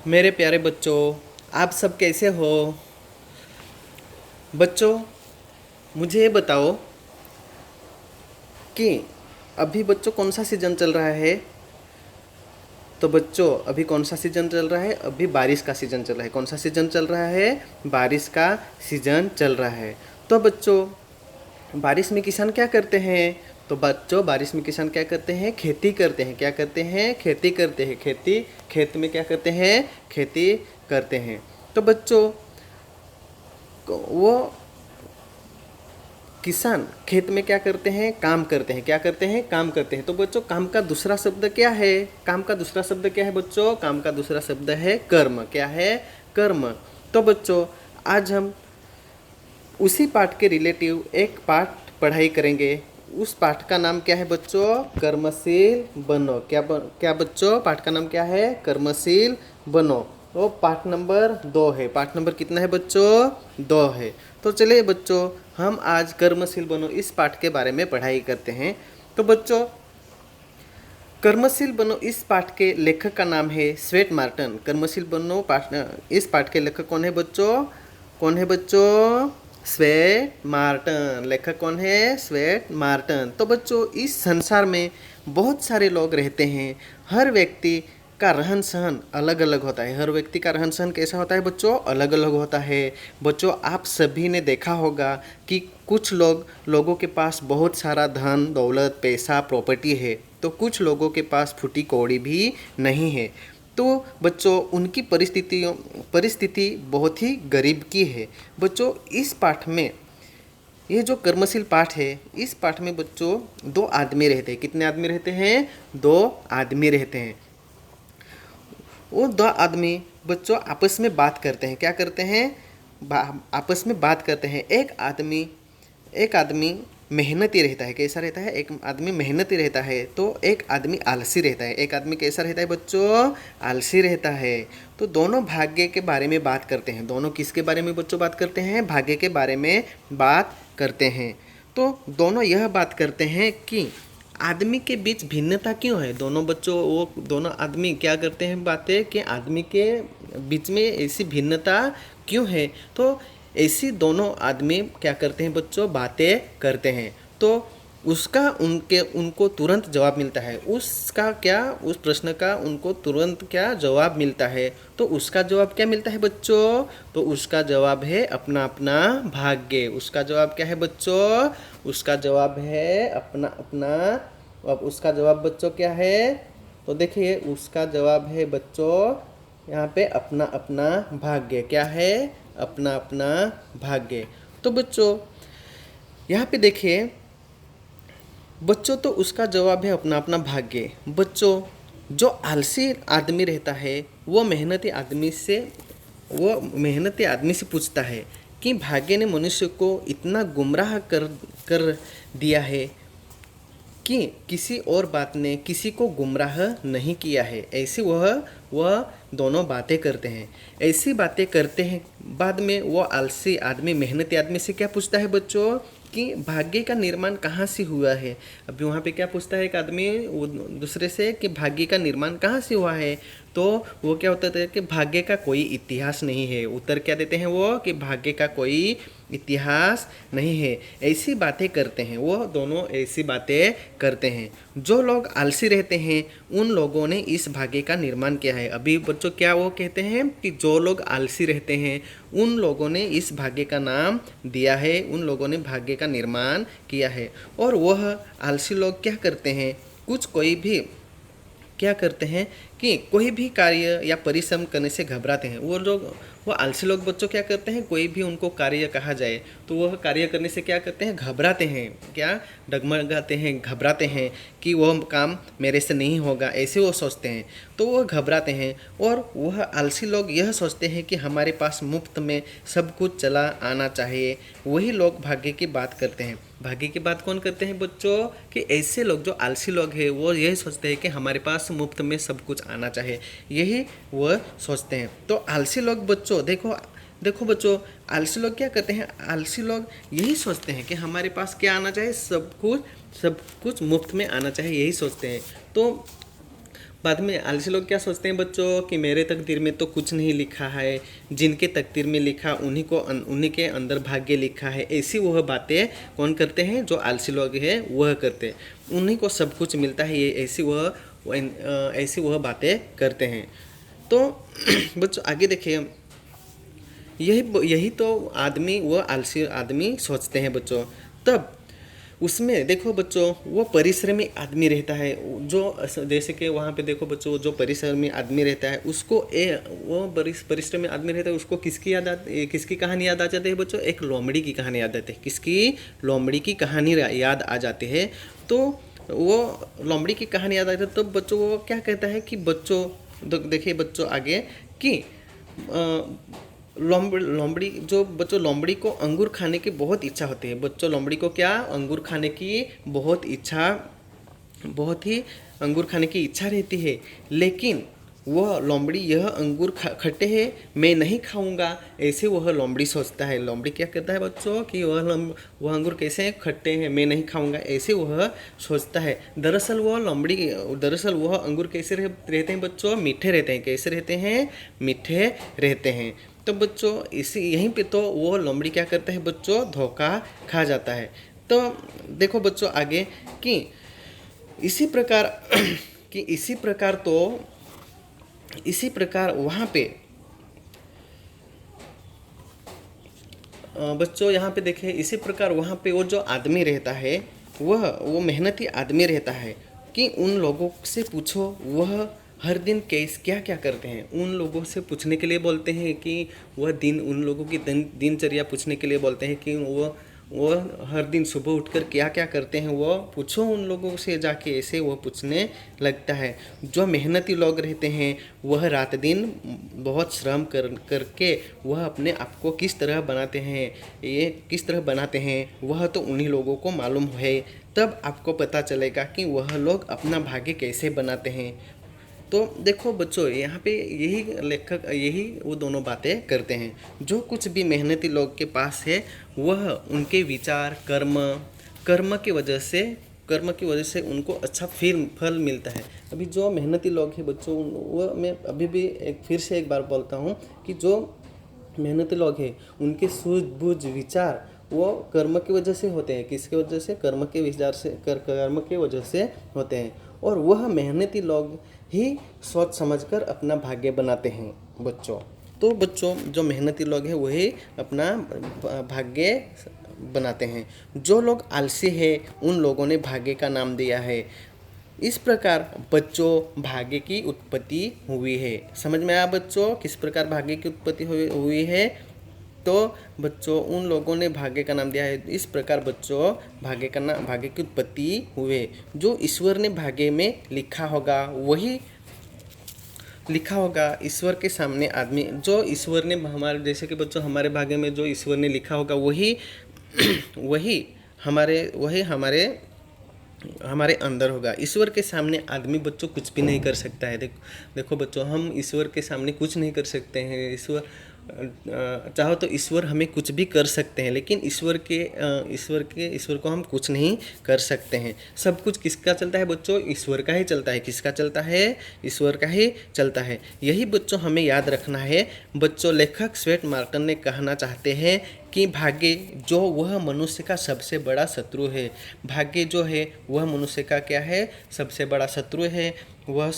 मेरे प्यारे बच्चों, आप सब कैसे हो? बच्चों, मुझे ये बताओ कि अभी बच्चों कौन सा सीज़न चल रहा है? तो बच्चों, अभी कौन सा सीज़न चल रहा है? अभी बारिश का सीज़न चल रहा है। कौन सा सीज़न चल रहा है? बारिश का सीज़न चल रहा है। तो बच्चों, बारिश में किसान क्या करते हैं? तो बच्चों, बारिश में किसान क्या करते हैं? खेती करते हैं। क्या करते हैं? खेती करते हैं। खेत में क्या करते हैं? खेती करते हैं। तो बच्चों, वो किसान खेत में क्या करते हैं? काम करते हैं। क्या करते हैं? काम करते हैं। तो बच्चों, काम का दूसरा शब्द क्या है? काम का दूसरा शब्द क्या है बच्चों? काम का दूसरा शब्द है कर्म। क्या है? कर्म। तो बच्चों, आज हम उसी पाठ के रिलेटिव एक पाठ पढ़ाई करेंगे। उस पाठ का नाम क्या है बच्चों? कर्मशील बनो। क्या बच्चों, पाठ का नाम क्या है? कर्मशील बनो। तो पाठ नंबर 2 है। पाठ नंबर कितना है बच्चों? 2 है। तो चलिए बच्चों, हम आज कर्मशील बनो इस पाठ के बारे में पढ़ाई करते हैं। तो बच्चों, कर्मशील बनो इस पाठ के लेखक का नाम है स्वेट मार्टन। कर्मशील बनो पाठ, इस पाठ के लेखक कौन है बच्चों? कौन है बच्चों? Sweat Marton. लेखक कौन है? Sweat Marton. तो बच्चों, इस संसार में बहुत सारे लोग रहते हैं। हर व्यक्ति का रहन सहन अलग अलग होता है। हर व्यक्ति का रहन सहन कैसा होता है बच्चों? अलग अलग होता है। बच्चों, आप सभी ने देखा होगा कि कुछ लोगों के पास बहुत सारा धन दौलत पैसा प्रॉपर्टी है, तो कुछ लोगों के पास फूटी कौड़ी भी नहीं है। तो बच्चों, उनकी परिस्थिति बहुत ही गरीब की है। बच्चों, इस पाठ में, ये जो कर्मशील पाठ है, इस पाठ में बच्चों 2 आदमी रहते हैं। कितने आदमी रहते हैं? 2 आदमी रहते हैं। वो 2 आदमी बच्चों आपस में बात करते हैं। क्या करते हैं? आपस में बात करते हैं। एक आदमी मेहनती रहता है। कैसा रहता है? एक आदमी मेहनती रहता है, तो एक आदमी आलसी रहता है। एक आदमी कैसा रहता है बच्चों? आलसी रहता है। तो दोनों भाग्य के बारे में बात करते हैं। दोनों किसके बारे में बच्चों बात करते हैं? भाग्य के बारे में बात करते हैं। तो दोनों यह बात करते हैं कि आदमी के बीच भिन्नता क्यों है। दोनों बच्चों, वो दोनों आदमी क्या करते हैं बातें कि आदमी के बीच में ऐसी भिन्नता क्यों है। तो ऐसी दोनों आदमी क्या करते हैं बच्चों? बातें करते हैं। तो उसका उनको तुरंत जवाब मिलता है। उस प्रश्न का उनको तुरंत क्या जवाब मिलता है? तो उसका जवाब क्या मिलता है बच्चों? तो उसका जवाब है अपना अपना भाग्य। उसका जवाब क्या है बच्चों? उसका जवाब है अपना अपना। अब उसका जवाब बच्चों क्या है? तो देखिए, उसका जवाब है बच्चों यहाँ पे अपना अपना भाग्य। क्या है? अपना अपना भाग्य। तो बच्चों, यहाँ पे देखिए बच्चों, तो उसका जवाब है अपना अपना भाग्य। बच्चों, जो आलसी आदमी रहता है वो मेहनती आदमी से पूछता है कि भाग्य ने मनुष्य को इतना गुमराह कर दिया है कि किसी और बात ने किसी को गुमराह नहीं किया है। ऐसी वह दोनों बातें करते हैं। ऐसी बातें करते हैं। बाद में वो आलसी आदमी मेहनती आदमी से क्या पूछता है बच्चों? कि भाग्य का निर्माण कहाँ से हुआ है। अभी वहाँ पे क्या पूछता है एक आदमी वो दूसरे से कि भाग्य का निर्माण कहाँ से हुआ है। तो वो क्या होता है कि भाग्य का कोई इतिहास नहीं है। उत्तर क्या देते हैं वो? कि भाग्य का कोई इतिहास नहीं है। ऐसी बातें करते हैं। वो दोनों ऐसी बातें करते हैं। जो लोग आलसी रहते हैं उन लोगों ने इस भाग्य का निर्माण किया है। अभी बच्चों क्या वो कहते हैं कि जो लोग आलसी रहते हैं उन लोगों ने इस भाग्य का नाम दिया है, उन लोगों ने भाग्य का निर्माण किया है। और वह आलसी लोग क्या करते हैं? कोई भी क्या करते हैं कि कोई भी कार्य या परिश्रम करने से घबराते हैं। वो आलसी लोग बच्चों क्या करते हैं? कोई भी उनको कार्य कहा जाए तो वह कार्य करने से क्या करते हैं? घबराते हैं। क्या? डगमगाते हैं, घबराते हैं कि वह काम मेरे से नहीं होगा, ऐसे वो सोचते हैं। तो वह घबराते हैं। और वह आलसी लोग यह सोचते हैं कि हमारे पास मुफ्त में सब कुछ चला आना चाहिए। वही लोग भाग्य की बात करते हैं। भाग्य की बात कौन करते हैं बच्चों? कि ऐसे लोग जो आलसी लोग हैं वो यही सोचते हैं कि हमारे पास मुफ्त में सब कुछ आना चाहिए, यही वह सोचते हैं। तो आलसी लोग बच्चों देखो बच्चों, आलसी लोग क्या करते हैं? आलसी लोग यही सोचते हैं कि हमारे पास क्या आना चाहिए? सब कुछ मुफ्त में आना चाहिए, यही सोचते हैं। तो बाद में आलसी लोग क्या सोचते हैं बच्चों कि मेरे तकदीर में तो कुछ नहीं लिखा है, जिनके तकदीर में लिखा उन्हीं के अंदर भाग्य लिखा है। ऐसी वह बातें कौन करते हैं? जो आलसी लोग हैं वह करते हैं। उन्हीं को सब कुछ मिलता है, ये ऐसी वह बातें करते हैं। तो बच्चों आगे देखिए, यही तो आदमी, वह आलसी आदमी सोचते हैं बच्चों। तब उसमें देखो बच्चों, वो परिश्रमी आदमी रहता है, जो जैसे कि वहाँ पे देखो बच्चों, जो परिश्रमी आदमी रहता है उसको वो परिश्रमी आदमी रहता है, उसको किसकी कहानी याद आ जाती है बच्चों? एक लोमड़ी की कहानी याद आती है। किसकी? लोमड़ी की कहानी याद आ जाती है। तो वो लोमड़ी की कहानी याद आती है, तो बच्चों वो क्या कहता है कि बच्चों देखिए बच्चों आगे कि लोमड़ी जो बच्चों, लोमड़ी को अंगूर खाने की बहुत इच्छा होती है बच्चों। लोमड़ी को क्या? अंगूर खाने की बहुत ही अंगूर खाने की इच्छा रहती है। लेकिन वह लोमड़ी, यह अंगूर खट्टे हैं, मैं नहीं खाऊंगा, ऐसे वह लोमड़ी सोचता है। लोमड़ी क्या कहता है बच्चों कि वह अंगूर कैसे हैं? खट्टे हैं, मैं नहीं खाऊंगा, ऐसे वह सोचता है। दरअसल वह अंगूर कैसे रहते हैं बच्चों? मीठे रहते हैं। कैसे रहते हैं? मीठे रहते हैं। तो बच्चों यहीं पे तो वो लोमड़ी क्या करता है बच्चों? धोखा खा जाता है। तो देखो बच्चों आगे कि इसी प्रकार वहाँ पे बच्चों यहाँ पे देखें, इसी प्रकार वहाँ पे वो जो आदमी रहता है, वो मेहनती आदमी रहता है कि उन लोगों से पूछो वह हर दिन क्या क्या करते हैं। उन लोगों से पूछने के लिए बोलते हैं कि उन लोगों की दिनचर्या पूछने के लिए बोलते हैं कि वो हर दिन सुबह उठकर क्या क्या करते हैं, वो पूछो उन लोगों से जाके, ऐसे वो पूछने लगता है। जो मेहनती लोग रहते हैं वह रात दिन बहुत श्रम करके वह अपने आप को किस तरह बनाते हैं वह तो उन्हीं लोगों को मालूम है। तब आपको पता चलेगा कि वह लोग अपना भाग्य कैसे बनाते हैं। तो देखो बच्चों, यहाँ पे यही वो दोनों बातें करते हैं। जो कुछ भी मेहनती लोग के पास है वह उनके विचार कर्म की वजह से उनको अच्छा फल मिलता है। अभी जो मेहनती लोग हैं बच्चों, वो मैं अभी भी फिर से एक बार बोलता हूँ कि जो मेहनती लोग हैं उनके सूझबूझ विचार वो कर्म की वजह से होते हैं। किसके वजह से? कर्म के वजह से होते हैं। और वह मेहनती लोग ही सोच समझकर अपना भाग्य बनाते हैं बच्चों। तो बच्चों जो मेहनती लोग हैं वही अपना भाग्य बनाते हैं। जो लोग आलसी हैं उन लोगों ने भाग्य का नाम दिया है। इस प्रकार बच्चों भाग्य की उत्पत्ति हुई है। समझ में आया बच्चों किस प्रकार भाग्य की उत्पत्ति हुई है? तो बच्चों उन लोगों ने भाग्य का नाम दिया है। इस प्रकार बच्चों भाग्य की उत्पत्ति हुए। जो ईश्वर ने भाग्य में लिखा होगा वही लिखा होगा। ईश्वर के सामने आदमी, जो ईश्वर ने हमारे, जैसे कि बच्चों हमारे भाग्य में जो ईश्वर ने लिखा होगा वही हमारे अंदर होगा। ईश्वर के सामने आदमी बच्चों कुछ भी नहीं कर सकता है। देखो बच्चों, हम ईश्वर के सामने कुछ नहीं कर सकते हैं। चाहो तो ईश्वर हमें कुछ भी कर सकते हैं, लेकिन ईश्वर को हम कुछ नहीं कर सकते हैं। सब कुछ किसका चलता है बच्चों? ईश्वर का ही चलता है। किसका चलता है? ईश्वर का ही चलता है। यही बच्चों हमें याद रखना है। बच्चों लेखक स्वेट मार्टन ने कहना चाहते हैं कि भाग्य जो वह मनुष्य का सबसे बड़ा शत्रु है। भाग्य जो है वह मनुष्य का क्या है? सबसे बड़ा शत्रु है। वह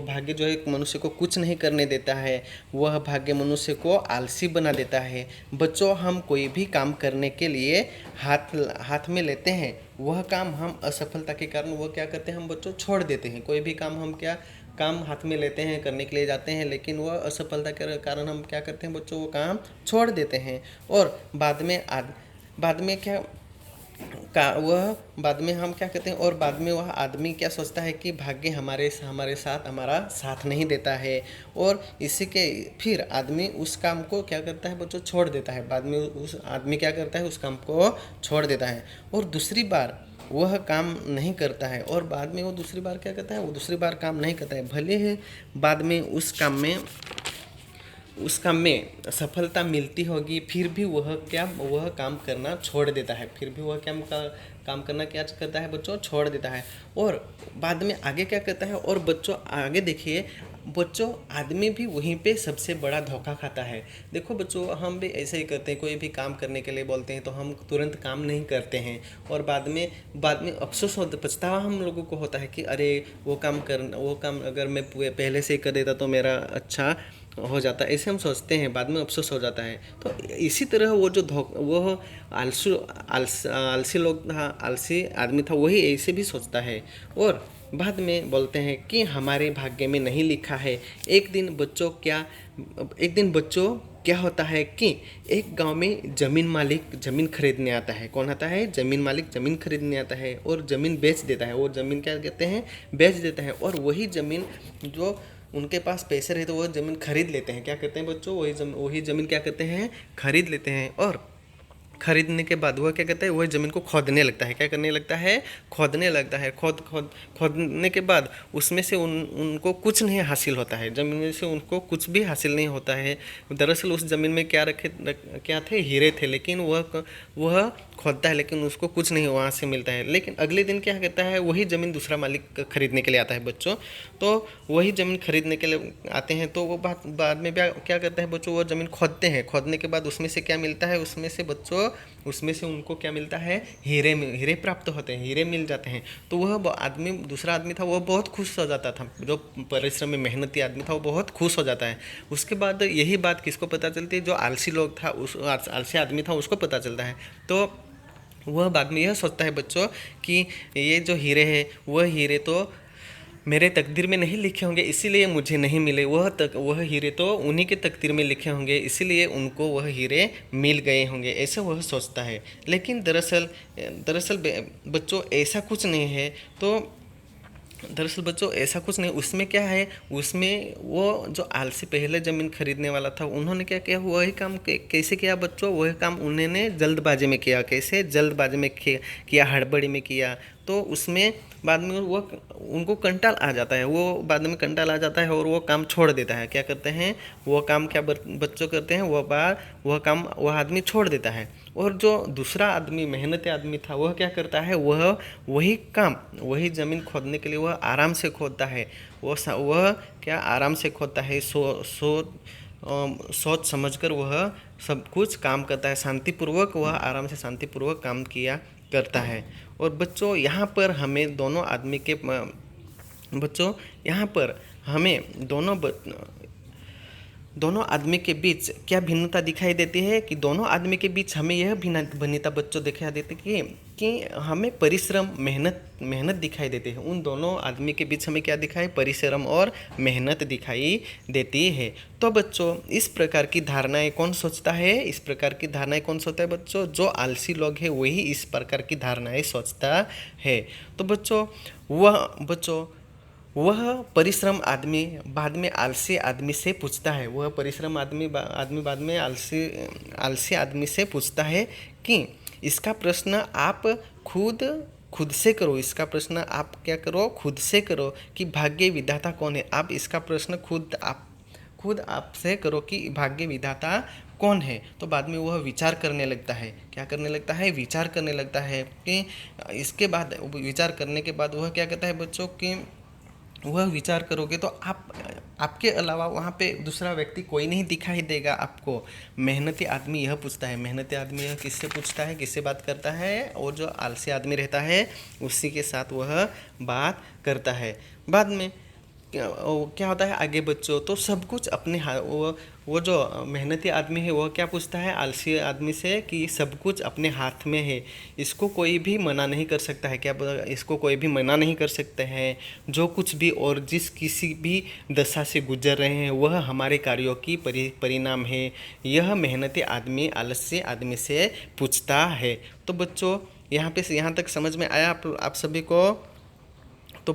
भाग्य जो है मनुष्य को कुछ नहीं करने देता है। वह भाग्य मनुष्य को आलसी बना देता है। बच्चों हम कोई भी काम करने के लिए हाथ में लेते हैं, वह काम हम असफलता के कारण वह क्या करते हैं? हम बच्चों छोड़ देते हैं। कोई भी काम हाथ में लेते हैं, करने के लिए जाते हैं, लेकिन वह असफलता के कारण हम क्या करते हैं बच्चों? वो काम छोड़ देते हैं। और बाद में हम क्या कहते हैं? और बाद में वह आदमी क्या सोचता है कि भाग्य हमारा साथ नहीं देता है, और इसी के फिर आदमी उस काम को क्या करता है बच्चों? छोड़ देता है। बाद में उस आदमी क्या करता है? उस काम को छोड़ देता है और दूसरी बार वह काम नहीं करता है। और बाद में वो दूसरी बार क्या करता है? वो दूसरी बार काम नहीं करता है। भले ही बाद में उस काम में सफलता मिलती होगी, फिर भी वह काम करना छोड़ देता है, फिर भी वह काम करना क्या करता है बच्चों, छोड़ देता है। और बाद में आगे क्या करता है, और बच्चों आगे देखिए बच्चों, आदमी भी वहीं पे सबसे बड़ा धोखा खाता है। देखो बच्चों, हम भी ऐसे ही करते हैं, कोई भी काम करने के लिए बोलते हैं तो हम तुरंत काम नहीं करते हैं, और बाद में अफसोस होता, पछतावा हम लोगों को होता है कि अरे वो काम अगर मैं पहले से ही कर देता तो मेरा अच्छा हो जाता, ऐसे हम सोचते हैं, बाद में अफसोस हो जाता है। तो इसी तरह वो आलसी लोग था, आलसी आदमी था, वही ऐसे भी सोचता है। और बाद में बोलते हैं कि हमारे भाग्य में नहीं लिखा है। एक दिन बच्चों क्या होता है कि एक गांव में जमीन मालिक जमीन खरीदने आता है। कौन आता है? जमीन मालिक जमीन खरीदने आता है और जमीन बेच देता है। वो जमीन क्या कहते हैं? बेच देता है। और वही जमीन जो उनके पास पैसे रहते वो ज़मीन खरीद लेते हैं। क्या करते हैं बच्चों? वही ज़मीन क्या करते हैं? खरीद लेते हैं। और खरीदने के बाद वह क्या करता है? वह ज़मीन को खोदने लगता है। क्या करने लगता है? खोदने लगता है। खोदने के बाद उसमें से उनको कुछ नहीं हासिल होता है। ज़मीन में से उनको कुछ भी हासिल नहीं होता है। दरअसल उस ज़मीन में क्या थे? हीरे थे। लेकिन वह खोदता है लेकिन उसको कुछ नहीं वहाँ से मिलता है। लेकिन अगले दिन क्या करता है? वही ज़मीन दूसरा मालिक खरीदने के लिए आता है बच्चों। तो वही ज़मीन खरीदने के लिए आते हैं तो वो बाद में क्या करते हैं बच्चों? वो ज़मीन खोदते हैं। खोदने के बाद उसमें से क्या मिलता है? उसमें से उनको क्या मिलता है? हीरे प्राप्त होते हैं, हीरे मिल जाते हैं। तो वह दूसरा आदमी था, वह बहुत खुश हो जाता था। जो परिश्रमी मेहनती आदमी था वो बहुत खुश हो जाता है। उसके बाद यही बात किसको पता चलती है? जो आलसी लोग था, उस आलसी आदमी था, उसको पता चलता है। तो वह बाद में यह सोचता है बच्चों कि ये जो हीरे हैं वह हीरे तो मेरे तकदीर में नहीं लिखे होंगे, इसीलिए मुझे नहीं मिले। वह हीरे तो उन्हीं के तकदीर में लिखे होंगे, इसीलिए उनको वह हीरे मिल गए होंगे, ऐसे वह सोचता है। लेकिन दरअसल बच्चों ऐसा कुछ नहीं है। तो दरअसल बच्चों ऐसा कुछ नहीं, उसमें क्या है? उसमें वो जो आलसी पहले ज़मीन खरीदने वाला था, उन्होंने क्या किया? वही काम कैसे किया बच्चों? वही काम उन्होंने जल्दबाजी में किया। कैसे? जल्दबाजी में किया, हड़बड़ी में किया। तो उसमें बाद में वो उनको कंटाल आ जाता है। वो बाद में कंटाल आ जाता है और वो काम छोड़ देता है। क्या करते हैं? वो काम क्या बच्चों करते हैं? वह आदमी छोड़ देता है। और जो दूसरा आदमी मेहनती आदमी था, वह क्या करता है? वही ज़मीन खोदने के लिए वह आराम से खोदता है। वह क्या आराम से खोदता है? सोच समझकर वह सब कुछ काम करता है। शांतिपूर्वक वह आराम से शांतिपूर्वक काम किया करता है। और बच्चों यहाँ पर हमें दोनों आदमी के बीच क्या भिन्नता दिखाई देती है? कि दोनों आदमी के बीच हमें यह भिन्नता बच्चों दिखाई देती है कि हमें परिश्रम मेहनत दिखाई देती है। उन दोनों आदमी के बीच हमें क्या दिखाई? परिश्रम और मेहनत दिखाई देती है। तो बच्चों इस प्रकार की धारणाएं कौन सोचता है? बच्चों? जो आलसी लोग हैं वही इस प्रकार की धारणाएं सोचता है। तो वह परिश्रम आदमी बाद में आलसी आदमी से पूछता है। वह परिश्रम आदमी बाद में आलसी आदमी से पूछता है कि इसका प्रश्न आप खुद से करो। इसका प्रश्न आप क्या करो? खुद से करो कि भाग्य विधाता कौन है। आप इसका प्रश्न खुद आपसे करो कि भाग्य विधाता कौन है। तो बाद में वह विचार करने लगता है। क्या करने लगता है? विचार करने लगता है। कि इसके बाद विचार करने के बाद वह क्या कहता है बच्चों? कि वह विचार करोगे तो आपके अलावा वहाँ पे दूसरा व्यक्ति कोई नहीं दिखाई देगा आपको। मेहनती आदमी यह पूछता है। मेहनती आदमी यह किससे पूछता है? किससे बात करता है? और जो आलसी आदमी रहता है उसी के साथ वह बात करता है। बाद में क्या होता है आगे बच्चों? तो सब कुछ अपने वो जो मेहनती आदमी है वह क्या पूछता है आलसी आदमी से? कि सब कुछ अपने हाथ में है, इसको कोई भी मना नहीं कर सकता है। क्या इसको कोई भी मना नहीं कर सकते हैं। जो कुछ भी और जिस किसी भी दशा से गुजर रहे हैं वह हमारे कार्यों की परिणाम है। यह मेहनती आदमी आलसी आदमी से पूछता है। तो बच्चों यहाँ तक समझ में आया आप सभी को? तो